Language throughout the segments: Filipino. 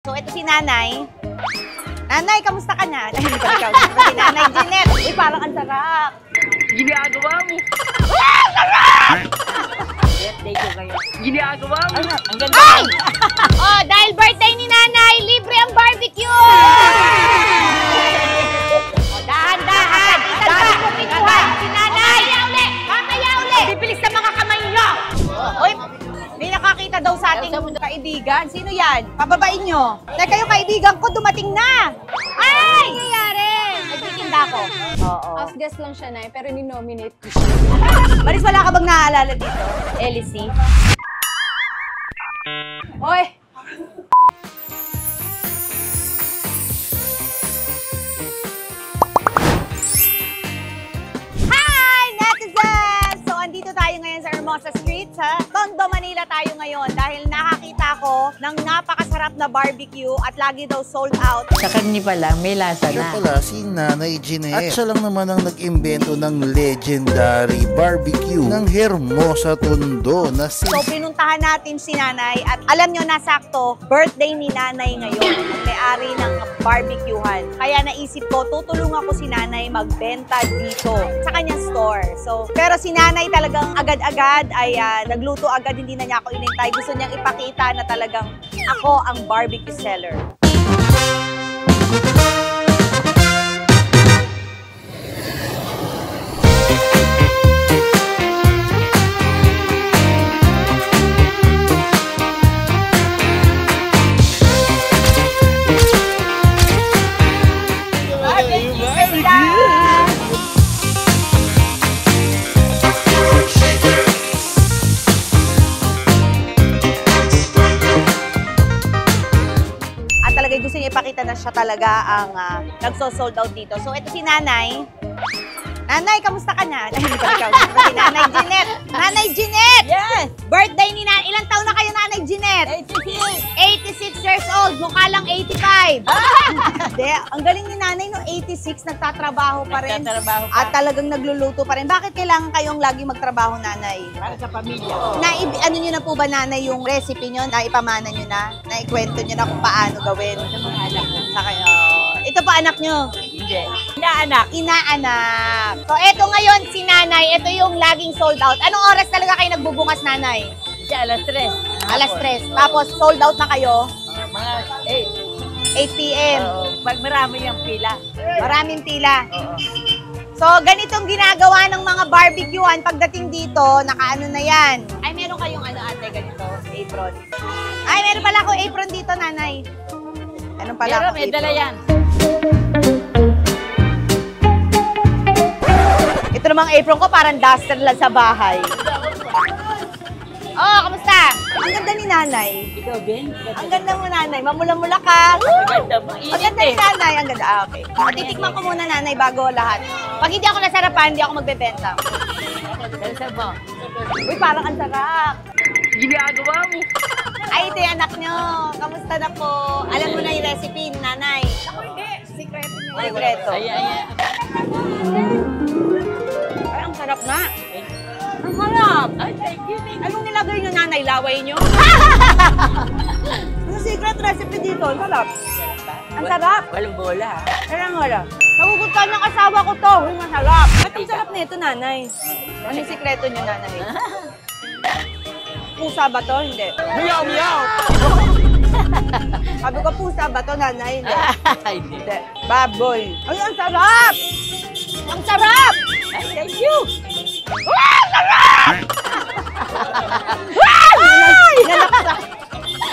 So, ito si Nanay. Nanay, kamusta ka na? Ay, hindi ka ikaw. Si Nanay Jeanette. Uy, parang ang sarap. Ginagawa mo. Sarap! Birthday ko kayo. Ginagawa mo. Ang ganda. Ay! Oh, dahil birthday ni Nanay, libre ang barbecue! Oh, dahan-dahan. Dahil mo pintuhan. Si Nanay. Mamaya uli. Bibilis sa mga kamay nyo. Uy, may nakakita daw sa ating kaibigan. Sino yan? Pababain nyo. Teka, yung kaibigan ko dumating na. Ay! Nangyayari. Nagtitinda ko. Oo. House guest lang siya, Nay, pero ni-nominate ko siya. Maris, wala ka bang naaalala dito? Elsie? Hoy! Hi, netizens! So, andito tayo ngayon sa Hermosa Street, sa Tondo, Manila tayo ngayon dahil nakakita ko ng napakasarap na barbecue at lagi daw sold out. Sa kanya pa lang, may lasa Siya na. pala si Nanay Jeanette. At siya lang naman ang nag-imbento ng legendary barbecue ng Hermosa Tondo na si... So, pinuntahan natin si Nanay at alam nyo na sakto, birthday ni Nanay ngayon, ang may-ari ng barbecuehan. Kaya naisip ko, tutulungan ko si Nanay magbenta dito sa kanyang store. So, pero si Nanay talagang agad-agad ay nagluto agad, hindi na niya ako inintay. Gusto niyang ipakita na talagang ako ang barbecue seller. Gusto niya ipakita na siya talaga ang nagso-sold out dito. So, ito si Nanay. Nanay, kamusta ka na? Ay, hindi ka ikaw. Si Nanay Jeanette. Nanay Jeanette! Yes! Birthday ni Nanay. Ilang taon na kayo, Nanay Jeanette? 86 years old. Mukha lang 85. Hindi, ang galing ni Nanay no, 86, nagtatrabaho pa rin. Nagtatrabaho pa. At talagang nagluluto pa rin. Bakit kailangan kayong lagi magtrabaho, Nanay? Para sa pamilya. Ano nyo na po ba, Nanay, yung recipe nyo? Naipamana nyo na? Naikwento nyo na kung paano gawin? Sa mga anak ko. Sa kayo. Ito pa anak nyo? Hindi. Inaanak. Inaanak. So, eto ngayon si Nanay. Ito yung laging sold out. Anong oras talaga kayo nagbubukas, Nanay? Siya, alas 3. Alas 3. Tapos, sold out na kayo? Mga 8 p.m. Pag marami yung pila. Maraming pila. Oo. So, ganitong ginagawa ng mga barbecuehan. Pagdating dito, nakaano na yan. Ay, meron kayong ano ate, ganito, apron. Ay, meron pala ako apron dito, Nanay. Meron pala Pero ako may apron. dala yan. Ito namang apron ko, parang duster lang sa bahay. Oh, kamusta? Ang ganda ni Nanay. Ikaw, Ben? Ang ganda mo, Nanay. Mamula-mula ka. Ang ganda mo. Ang Init ganda ni eh. Nanay. Ang ganda. Ah, okay. Titikman ko muna, Nanay, bago lahat. Pag hindi ako nasarapan, hindi ako magbebenta. Dalsa mo. Uy, parang ang sarap. Ginagawa mo. Ay, ito yung anak nyo. Kamusta na po? Alam mo na yung recipe ni Nanay. Ako hindi. Sikreto niyo. Sikreto. Ay. Ay, ang sarap nga. Ang harap. Ay, thank you. Anong nilagay nyo, Nanay? Laway nyo? Ang secret recipe dito. Ang sarap. Ang sarap. Walang bola, ha? Kailangan wala. Nagugustuhan ng asawa ko to. Uy, masarap. Ba't ang sarap nito, Nanay? Ano yung sikreto nyo, Nanay? Pusa ba to? Hindi. Meow, meow! Sabi ko, pusa ba to, Nanay? Hindi. Ay, Hindi. Baboy. Ay, ang sarap! Ang sarap! Ay, thank you! Wow! Sarap! Wow! Nanaksa.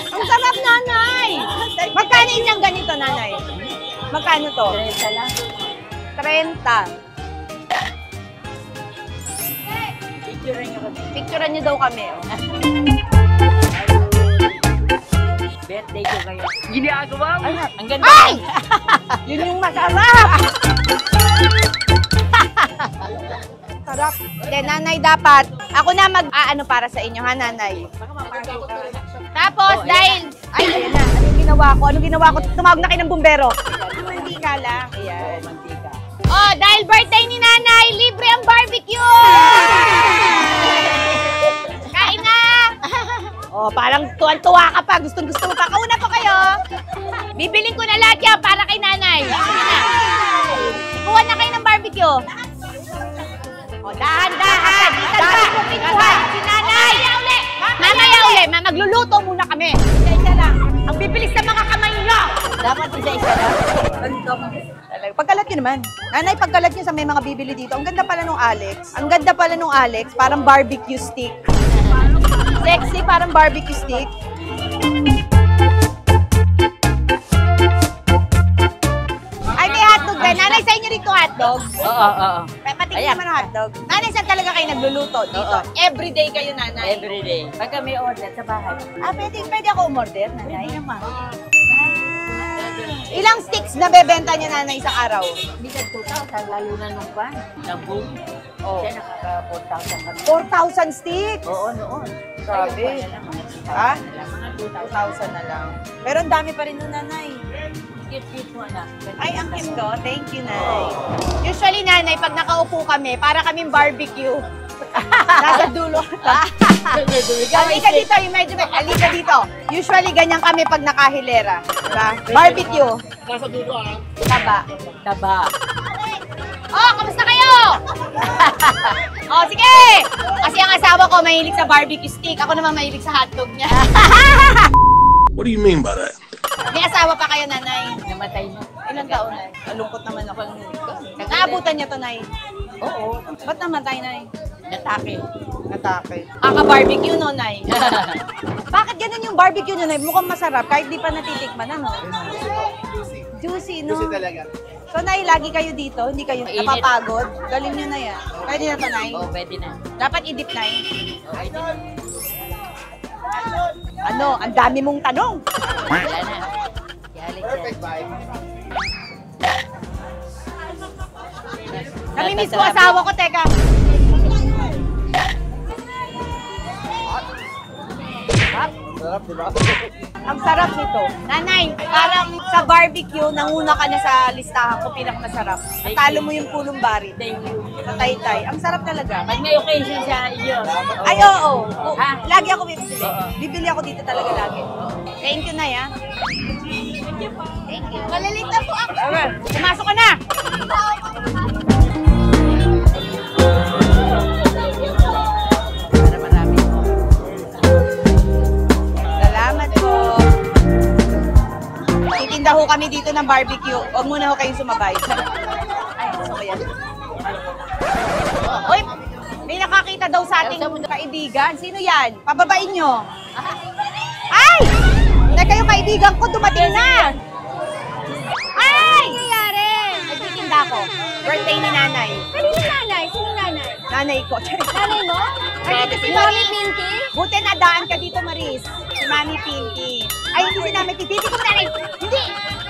Ang sarap, Nanay! Magkano isang ganito, Nanay? Magkano to? Teresa lang. 30. Picture niyo kami. Picturean niyo daw kami. Oh. Birthday ko kayo. Ginagawa mo. Ang ganda. Ay! Yun yung masarap! Sarap. Hindi, Nanay, dapat. Ako na mag-aano para sa inyo, ha, Nanay? Tapos, dahil... Ay, ayan na. Anong ginawa ko? Anong ginawa ko? Tumawag na kayo ng bumbero. Mantika lang. Ayan. Mantika. Oh, dahil birthday ni Nanay, libre ang barbecue! Kain na! Oh, parang tuwan-tuwa ka pa. Gustong-gusto mo pa. Kauna pa kayo. Bibiling ko na lahat yan para kay nanay. Sige na. Ikuha na kayo ng barbecue. O, dahan-dahan. Dami ko kinuha. Si nanay. Mamaya uli. Magluluto muna kami. Isa-isa lang. Ang bibilis ng mga kamay niyo. Dapat isa-isa lang. Pagkalat nyo naman. Nanay, pagkalat nyo sa may mga bibili dito. Ang ganda pala nung Alex. Ang ganda pala nung Alex. Parang barbecue stick. Sexy, parang barbecue stick. Ay, may hotdog din. Nanay, sa inyo rito hotdog? Oo. Patingin naman ang hotdog. Nanay, saan talaga kayo nagluluto dito? Oo. Everyday kayo, nanay? Everyday. Pagka may order sa bahay. Ah, pwede ako umorder, nanay? Ilang sticks na bebenta niya, nanay, sa araw? Hindi ka 2,000, lalo na nung pan. Nag-boom. Oo. Siya nakaka-4,000 kami. 4,000 sticks? Oo, noon. Grabe. Ayun, wala lang, mga Ha? 2,000. 2,000 na lang. Pero ang dami pa rin nun, nanay. Cute mo na. Ay, ang cute ko. Thank you, nanay. Usually, nanay, pag nakaupo kami, para kaming barbecue. Nasa dulo. Halika dito, yung medyo halika dito. Usually, ganyan kami pag nakahilera. Diba? Barbecue. Nasa dulo Taba. Taba. Oh, kamusta kayo? Oh, sige! Kasi ang asawa ko mahilig sa barbecue stick. Ako naman mahilig sa hotdog niya. What do you mean by that? May asawa pa kayo, nanay? Namatay na. Ilang taon, nay? Malungkot naman ako. Naabutan niya to, nay? Oo. Ba't namatay, nay? Natake. Natake. Kaka-barbecue, no, nay? Bakit ganun yung barbecue nyo, nay? Mukhang masarap, kahit di pa natitikman, ano? Juicy, no? Kasi talaga. So, nay, lagi kayo dito? Hindi kayo Mainit. napapagod? Galing nyo na yan. Pwede na to, nay? Oo, pwede na. Dapat i-dip, nay? Oo, pwede na. Ano? Ang dami mong tanong. Wala na. Yalit yan. Bye. Namimiss ko asawa ko, teka. Sarap, di ba? Ang sarap nito. Nanay, parang sa barbecue, nanguna ka na sa listahan ko pinakamasarap. Talo mo yung pulong bari. Thank you. Sa taytay. Ang sarap talaga. Pag may occasion sa iyo. Ay, oo. Ha? Lagi ako bibili. Oo. Bibili ako dito talaga lagi. Thank you, Nay, ha? Thank you. Malalit na po ako. Pumasok ka na. Para marami. Salamat po. Titinda ho kami dito ng barbecue. Huwag muna ho kayong sumabay. Ay, gusto ko yan. Uy, may nakakita daw sa ating kaibigan. Sino yan? Pababain nyo. Ay! Teka, yung kaibigan ko dumating na. Ay! Nangyayari? Nagtitinda ko. Birthday ni nanay. Kanino nanay? Sino nanay? Nanay ko. Nanay mo? Ay, dito si Mami Pinky? Buti nadaan ka dito, Maris. Si Mami Pinky. Ay, hindi si Nanay Pinky. Ko nanay. Hindi!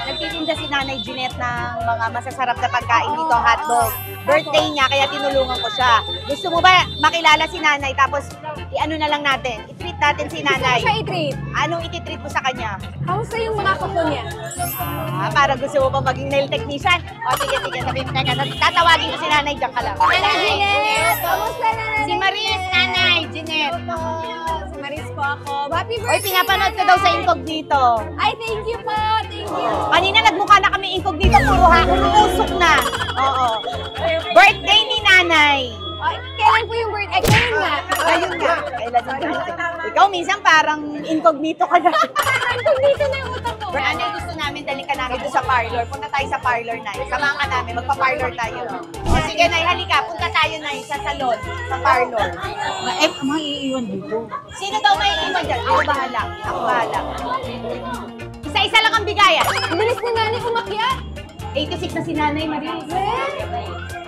Nagtitinda si Nanay Jeanette ng mga masasarap na pagkain dito, hotdog. Birthday niya, kaya tinulungan ko siya. Gusto mo ba makilala si Nanay? Tapos, i-ano na lang natin. I-treat natin si Nanay. Siya i-treat. Anong i-treat mo sa kanya? Kamusta yung mga kuko niya? Ah, para gusto mo ba maging nail technician? O, sige, sabihin mo. Teka, tatawagin ko si Nanay. Diyan ka lang. Nanay Jeanette! Kamusta na nanay? Si Maris, Nanay Jeanette. Si Maris po ako. Happy birthday! Oy, pinapanood ko daw sa incognito. Ay, thank you po! Thank you! Kanina nagmukha na kami incognito, puro usok na. Oo. Birthday ni Nanay. Ay, kailan po yung birthday? Kailan nga? Ayun nga. Kailan yung birthday? Ikaw minsan parang incognito ka na. Dito na yung utak ko. Ano yung gusto namin, dali ka namin doon sa parlor. Punta tayo sa parlor, Nay. Samahan ka namin, magpa-parlor tayo. O sige, Nay, halika. Punta tayo, Nay, sa salon, sa parlor. Eh, mga iiwan dito. Sino daw may iwan dyan? Ako bahala. Ako bahala. Isa-isa lang ang bigayan. Ang bilis ni nanay umakyat. 86 na si Nanay, Maris.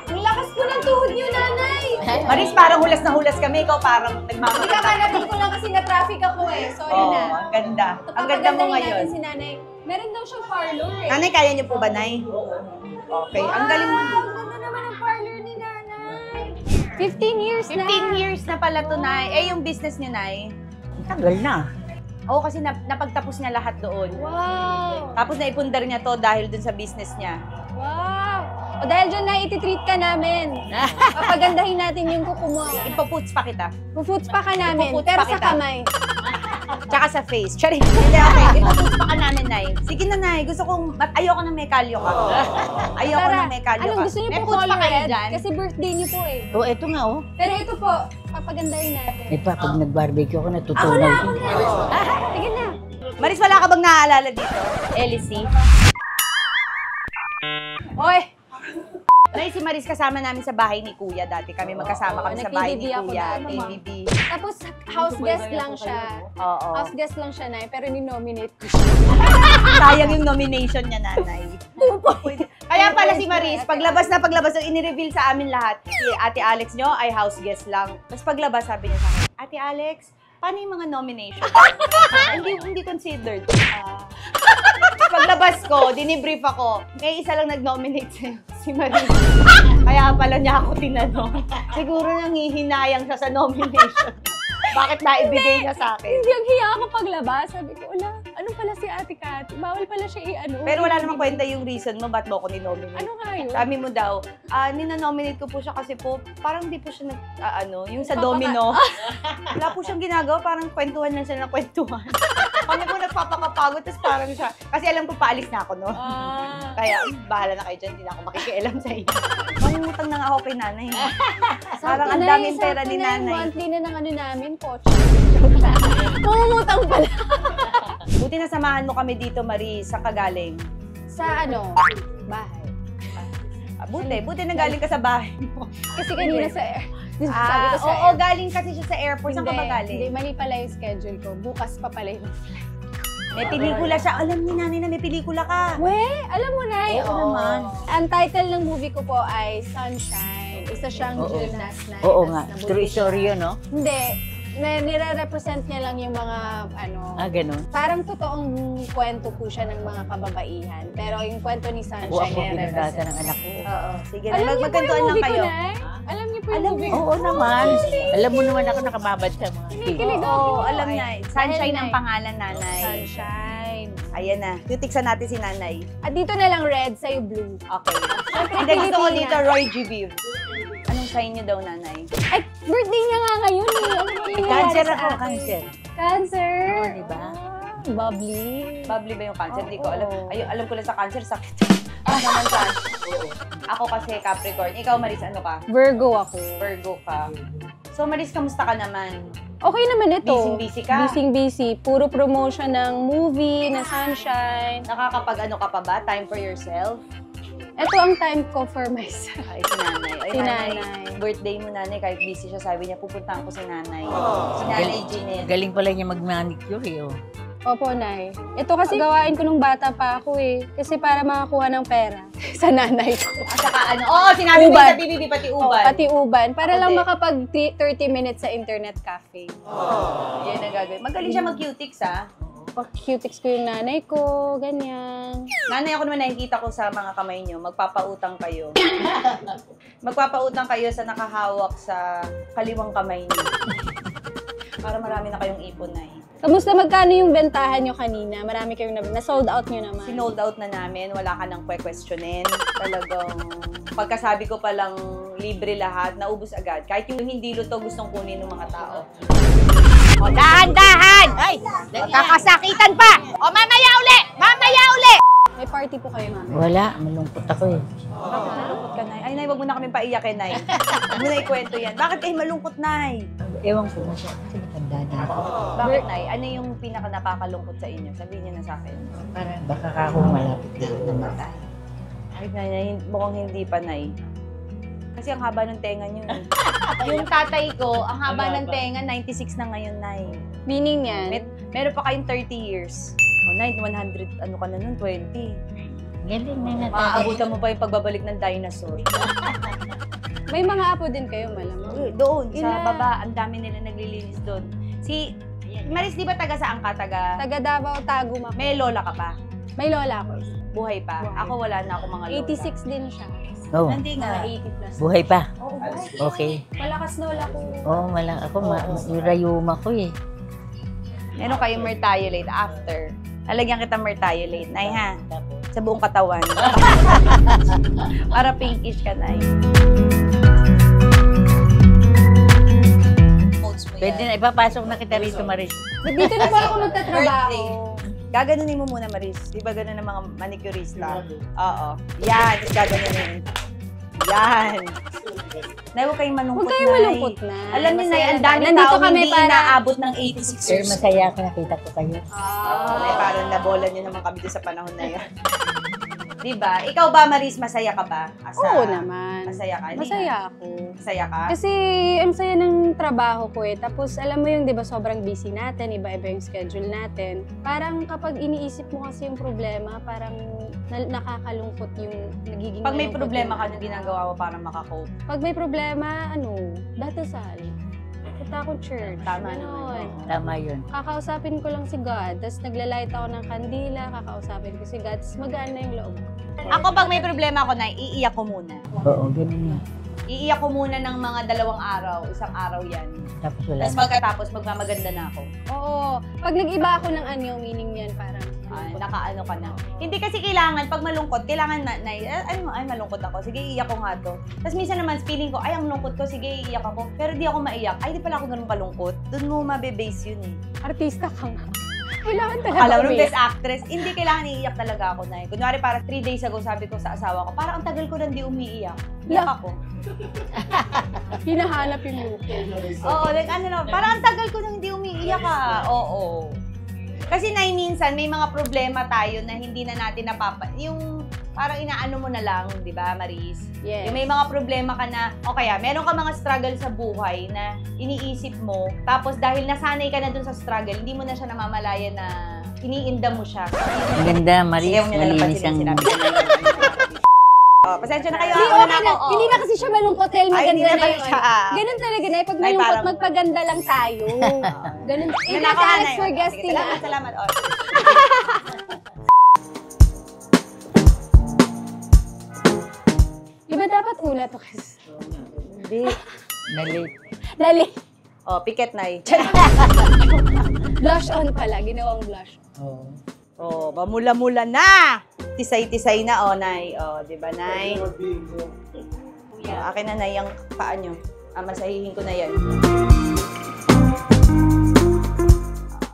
Ang lakas po ng tuhod niyo, nanay. Maris, parang hulas na hulas kami. Ikaw parang Hindi nagmamakita. ka kanatin ko lang kasi na-traffic ako eh. Sorry Oo, na. ang ganda. Ang ganda mo Papagandahin ngayon. natin si nanay. Meron daw siyang parlor eh. Nanay, kaya niyo po ba, Nay? Okay, ang galing mo. Wow, ang ganda naman ang parlor ni nanay. 15 years na. 15 years na pala to, Nay. Eh, yung business niyo, Nay? Tagal na. Oo, kasi napagtapos niya lahat doon. Wow. Tapos naipundar niya to dahil dun sa business niya. Wow. O dahil dyan na iti-treat ka namin. Papagandahin natin yung kuko mo. Ipaputs pa kita. Puputs pa ka namin, Ipuputs pero pa sa kita. kamay. Tsaka sa face. Charing. Hindi, okay. Itutuspa ka namin, Nay. Sige na, Nay. Gusto kong, ayoko ng may kalyo ka. Ayoko Tara, ng may kalyo ka. anong gusto niyo May po puts pa color kayo red? dyan. Kasi birthday niyo po eh. Oh, eto nga oh. Pero ito po, papagandahin natin. Eh pa, pag nag-barbecue ako, natutunaw din. Sige na. Maris, wala ka bang naaalala dito? Elsie? Hoy! Nay, si Maris kasama namin sa bahay ni Kuya dati. Kami magkasama kami sa bahay ni nag-KBB ako Kuya. dati, ma'am. KBB. Tapos house guest lang siya. Oo. House guest lang siya, Nay, pero ni-nominate ko siya. Sayang yung nomination niya, nanay. Kaya pala si Maris, paglabas, ini-reveal sa amin lahat. Si Ate Alex nyo ay house guest lang. Tapos paglabas, sabi niya sa akin, Ate Alex, paano yung mga nomination? hindi considered. Paglabas ko, dinibrief ako, may isa lang nag-nominate sa'yo, si Maris. Kaya pala niya ako tinanong. Siguro nangihinayang siya sa nomination. Bakit naibigay niya sa akin? Hindi, ang hiya ako paglabas. Sabi ko, ala, ano pala si Ate Kat? Bawal pala siya i-ano. Pero wala namang kwenta yung reason mo, ba't mo ako ninominate? Ano nga yun? Sabi mo daw, nina-nominate ko po siya kasi po, parang di po siya yung sa domino. Wala po siyang ginagawa, parang kwentuhan lang siya ng kwentuhan. Kami po nagpapakapagod, tapos parang siya, kasi alam ko paalis na ako, no? Kaya, bahala na kayo dyan, hindi na ako makikialam sa iyo. Mangungutang na nga ako kay nanay. Parang ang daming pera ni nanay. Monthly na ng ano namin, coach. Mangungutang pala. Buti na samahan mo kami dito, Marie, sa kagaling. Sa ano? Bahay. Buti na galing ka sa bahay mo. Kasi kanina sa sabi ko sa oo, galing kasi siya sa airport. Saan ka ba galing? Hindi, mali pala yung schedule ko. Bukas pa pala yung May pelikula siya. Alam ni nanay na may pelikula ka. We, alam mo na Oo naman. Ang title ng movie ko po ay Sunshine. Isa siyang Jill Nas Oo nga, true story yun, no? Hindi. Nire-represent niya lang yung mga, Ganun. parang totoong kwento po siya ng mga kababaihan. Pero yung kwento ni Sunshine, O ako pinagdasa ng anak ko. Oo. Sige, Alam niyo po yung magkantuan lang movie kayo. ko, Nay? Alam niyo po yung movie ko? Oo naman. Alam mo naman ako nakababad sa mga Kinikilig Oo, ako. alam niya. Sunshine ang Nay. pangalan, nanay. Sunshine. Ayan na. Cutiksan natin si nanay. At dito na lang red, sa'yo blue. Okay. Siyempre, Hindi, gusto ko Pilipina. dito Roy G. Beer. Anong sign niyo daw, nanay? Ay, birthday niya nga ngayon eh. Ano ba nangyayari Cancer sa ako, akin? cancer. Cancer? Oo, diba? Bubbly. Bubbly ba yung cancer? Hindi ko Oo. alam. Ay, alam ko lang sa cancer, sakit. Ano naman cancer? Ako kasi Capricorn. Ikaw, Maris, ano ka? Virgo ako. Virgo ka. So, Maris, kamusta ka naman? Okay naman ito. Busy-busy ka? Busy. Puro promotion ng movie, na Sunshine. Nakakapag-ano ka pa ba? Time for yourself? Ito ang time ko for myself. Ay, si nanay. Ay, Si nanay. nanay. Birthday mo, nanay. Kahit busy siya, sabi niya, pupuntahan ko si nanay. Si nanay Jeanette. Galing pala niya mag-manicure eh. Oh. Opo, Nay. Ito kasi gawain ko nung bata pa ako eh. Kasi para makakuha ng pera sa nanay ko. At saka ano, sinabi mo Uban. sa PBB, pati uban. Pati uban. Para Ako lang din. makapag 30 minutes sa internet cafe. Yan ang gagawin. Magaling siya mag-cutics, ha? Cutics ko yung nanay ko, ganyan. Nanay, ako naman nakikita ko sa mga kamay niyo, magpapautang kayo. Magpapautang kayo sa nakahawak sa kaliwang kamay niyo. Para marami na kayong ipon, Nay. Kamusta, magkano yung bentahan nyo kanina? Marami kayong na-sold out nyo naman. Sinold out na namin, wala ka nang questionin. Talagang, pagkasabi ko palang libre lahat, naubos agad. Kahit yung hindi luto, gustong kunin ng mga tao. O, dahan-dahan! Ay, magkakasakitan pa! O, mamaya uli! Mamaya uli! May party po kayo, mama. Wala, malungkot ako eh. Bakit malungkot ka, Nay? Ay, Nay, wag mo na kami paiyakin, Nay. Wag mo na ikwento yan. Bakit kayo malungkot, Nay? Ewan ko, kasi matanda na ako. Bakit, Nay? Ano yung pinaka nakakalungkot sa inyo? Sabihin niyo na sa akin. Parang baka ako malapit na namatay. Ay, Nay, mukhang hindi pa, Nay. Kasi ang haba ng tenga niyo. Yung tatay ko, ang haba ng tenga, 96 na ngayon, Nay. Meaning yan? Meron pa kayong 30 years. O, Nay, 100, ano ka na nun, 20. Galing na natin. Maaabutan mo pa yung pagbabalik ng dinosaur. May mga apo din kayo, malamang. Doon, sa Ilan? baba, ang dami nila naglilinis doon. Si Maris, di ba taga saan ka? Taga Davao, Tagum ako. May lola ka pa? May lola ako. Buhay pa? Buhay. Ako wala na ako mga lola. 86 din siya. Oh, Hindi nga. 80 plus. buhay pa. Oo, Okay. malakas lola ko. Oo, ako, yung rayuma ko eh. Meron kayong Mertiolate after. Lalagyan kita Mertiolate, Nay, ha? Sa buong katawan. Para pinkish ka, Nay. Quotes mo Pwede na, ipapasok na kita rito, Maris. Dito na ba ako magtatrabaho? Birthday. Gaganunin mo muna, Maris. Di ba ganun ng mga manicurista? Oo. Yan, tapos gaganunin. Yan. Nay, huwag kayong malungkot, Huwag kayong Nay. malungkot, Nay. Alam niyo, Nay, ang dami Nandito tao kami hindi para- inaabot ng 86 Sir, years. masaya ako nakita ko kayo. Nay, parang nabola niyo naman kami doon sa panahon na yan. Diba? Ikaw ba, Maris, masaya ka ba? Oo naman. Masaya ka? Hindi Masaya na. ako. Masaya ka? Kasi ang saya ng trabaho ko eh. Tapos alam mo yung 'di ba sobrang busy natin, iba-iba yung schedule natin. Parang kapag iniisip mo kasi yung problema, parang nakakalungkot yung nagiging Pag may malungkot problema yung ka, anong ginagawa mo para makakope? Pag may problema, datasal. Punta akong church. Tama Ganon. Tama yun. Kakausapin ko lang si God. Tapos naglalight ako ng kandila, kakausapin ko si God. Tapos magaan na yung loob ko. Ako, pag may problema ako, Nay, iiyak ko muna. Oo, ganun yun. Iiyak ko muna ng mga 2 araw, 1 araw yan. Tapos wala Tapos na. pagkatapos, magmamaganda na ako. Oo. Pag nag-iba ako ng anyo, meaning yan parang Nakaano ka na. Hindi kasi kailangan, pag malungkot, kailangan na, ay malungkot ako. Sige, iiyak ko nga to. Tapos minsan naman, feeling ko, ay, ang lungkot ko, sige, iiyak ako. Pero di ako maiyak. Ay, di pala ako ganun kalungkot. Doon mo mabe-base yun eh. artista ka nga. Kailangan talaga Alam mo, umiyak. best actress, hindi kailangan iiyak talaga ako, Nay. Kunwari, para 3 days ago, sabi ko sa asawa ko, parang ang tagal ko na hindi umiiyak. Iyak ako. Hinahanap yung look. Oo, like ano na, parang ang tagal ko nang hindi umiiyak Oo. Kasi Nay, minsan may mga problema tayo na hindi na natin yung parang inaano mo na lang, di ba, Maris? Yes. Yung may mga problema ka na, o kaya meron ka mga struggle sa buhay na iniisip mo, tapos dahil nasanay ka na dun sa struggle, hindi mo na siya namamalaya na iniinda mo siya. Ang ganda, Maris. Sige, huwag niyo na lang Malinis pansinin, ang... sinabi ko na yun. Pasensya na kayo, Hindi, ako na okay na. ako. Hindi na kasi siya malungkot dahil Ay, maganda hindi na naman yun. siya. Ganun talaga na. Pag Ay, malungkot, parang- magpaganda lang tayo. Ganun. Eh, Nanako, Alex Nay. for Sige, guesting. Salamat, salamat. Oh. Di ba dapat una to kasi? Hindi. Nalate. Dali. Oh, piket, Nay. Blush on pala. Ginawang blush. Oo. Oh, mamula-mula na! Tisay-tisay na, Nay. Di ba, Nay? Akin na, Nay, ang paa nyo. Masahihin ko na yan.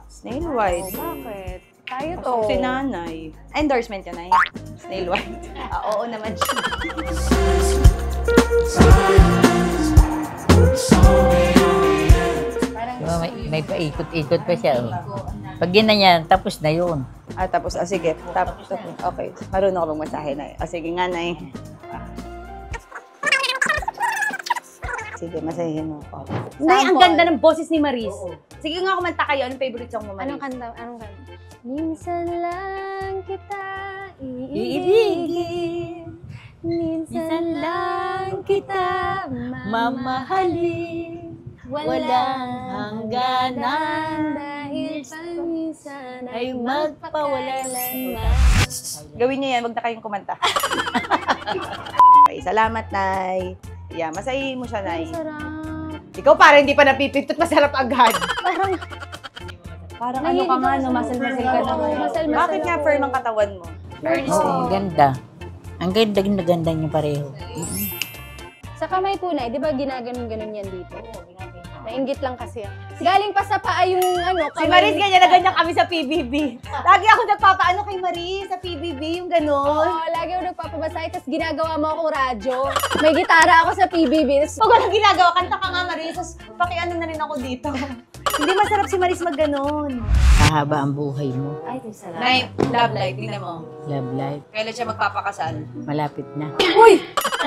Snail white. Bakit? Tayo to. So, si Nanay. Endorsement yun, Nay. Snail white. Oo naman siya. Diba, may paikot-ikot pa siya. Oh. Pag ginanyan, tapos na yun. Tapos, sige. Tapos, okay. Marunong ka bang masahe, Nay? Sige nga, Nay. Sige, masahihin mo ako. Nay, ang ganda ng boses ni Maris. Sige nga, kumanta kayo. Anong favorite song mo, Maris? Anong kanta? Anong kanta? Minsan lang kita Iibigin. Minsan lang kita Mamahalin. walang hangganan. dahil paminsan Ay magpawalan. Gawin niyo yan, wag na kayong kumanta. Okay, salamat, Nay. Yeah, masahihin mo siya, Nay. Sarap. Ikaw parang hindi pa napipintot, masarap agad. Parang ano Nahilig ka nga, ako no? sa Muscle-muscle ka Oo, naman. muscle-muscle Bakit nga ako. firm ang katawan mo? Oo, ang ganda. Ang ganda niyo pareho. Sa kamay po na, di ba ginaganon-ganon yan dito? Nainggit lang kasi ako. Galing pa sa paa yung Si Maris, ganyan na ganyan kami sa PBB. Lagi ako nagpapaano kay Maris sa PBB, yung gano'n. Oo, lagi ako nagpapabasay, tapos ginagawa mo ako radyo. May gitara ako sa PBB. Pag walang ginagawa, kanta ka nga, Maris. Tapos pakiano na rin ako dito. Hindi masarap si Maris mag gano'n. Mahaba ang buhay mo. Ay, salamat. Nay, love life, tingnan mo. Love life. Kailan siya magpapakasal? Malapit na. Uy!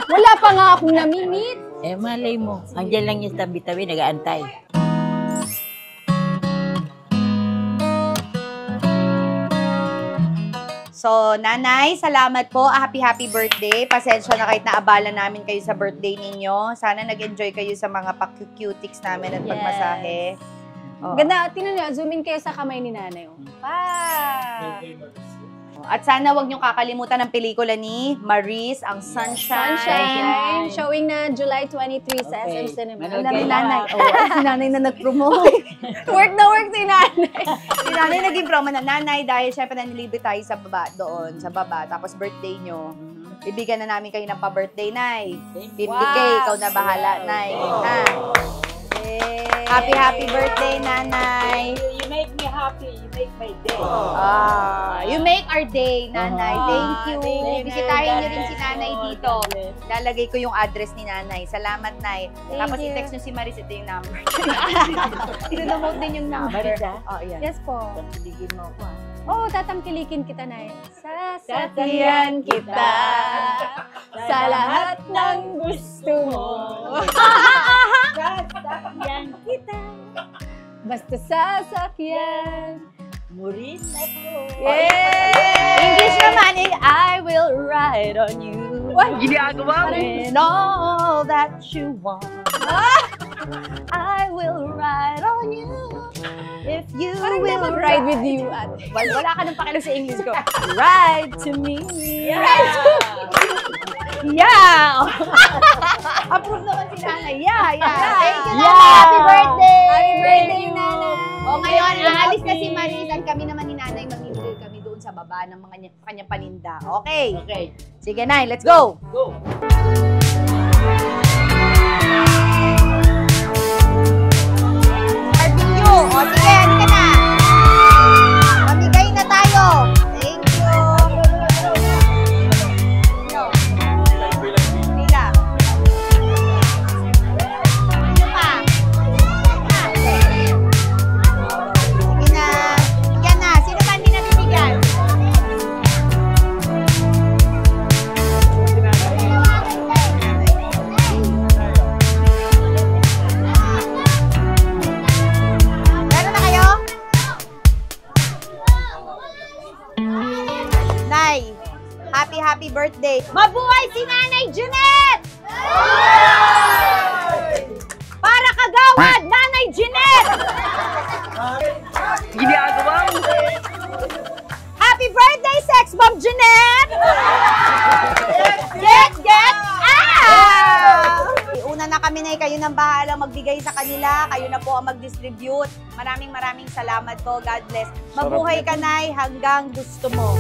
Wala pa nga akong namimit. Eh, malay mo. Andiyan lang yung tabi-tabi, nag-aantay. So, Nanay, salamat po. Happy birthday. Pasensya na kahit naabala namin kayo sa birthday ninyo. Sana nag-enjoy kayo sa mga pa-cutics namin at Yes. pagmasahe. Oo. Ganda, tinan niyo, zoom in kayo sa kamay ni nanay. Oh. At sana wag niyong kakalimutan ng pelikula ni Maris, ang Sunshine. Sunshine, showing na July 23 sa SM Cinema. Manood Ang dami kayo nanay. lahat. Oh, si nanay na nag-promote. Work na work si nanay. Si nanay naging promo na nanay dahil syempre nanilibre tayo sa baba doon, sa baba. Tapos birthday nyo. Bibigyan na namin kayo ng pa-birthday, Nay. 50K, ikaw na bahala, Nay. Ha? Happy birthday, Nanay. You make me happy. You make my day. You make our day, Nanay. Thank you. Thank you, Bisitahin God niyo rin si bless. Nanay dito. God bless. Lalagay ko yung address ni Nanay. Salamat, Nay. Thank Tapos you. i-text niyo si Maris, ito yung number. Ino-note din yung number. Maris, Oh, yan. Yes po. Patigil mo ako. Oo, tatangkilikin kita na Sasakyan kita sa lahat ng gusto mo. Sasakyan kita. Basta sasakyan. Murin ako. English naman eh, I will ride on you. Ginagawa mo. And all that you want. I will ride on you. If you Parang will dapat ride with you, ate. Wala ka nang pakialam sa English ko. Ride to me. Yeah! Approve naman si Nanay. Yeah. Thank you, Nanay. Happy birthday! Happy birthday, Nanay! O ngayon, aalis na si Maris at kami naman ni Nanay mamimigay kami doon sa baba ng mga kanyang paninda. Okay? Okay. Sige, Nay. Let's go! Go. Barbecue! O sige, halika na! Mamigay na tayo! Thank you! Pila. Ano pa? Sige na. Bigyan na. Sino man di nabibigyan? Meron na kayo? Nay, happy birthday. Mabuhay si Nanay Jeanette! Para kagawad, Nanay Jeanette! Ginagawa mo. Happy birthday, Sex Bomb Jeanette! Get! Ah! Una na kami na kayo nang bahala magbigay sa kanila. Kayo na po ang mag-distribute. Maraming salamat po. God bless. Mabuhay ka, Nay, hanggang gusto mo.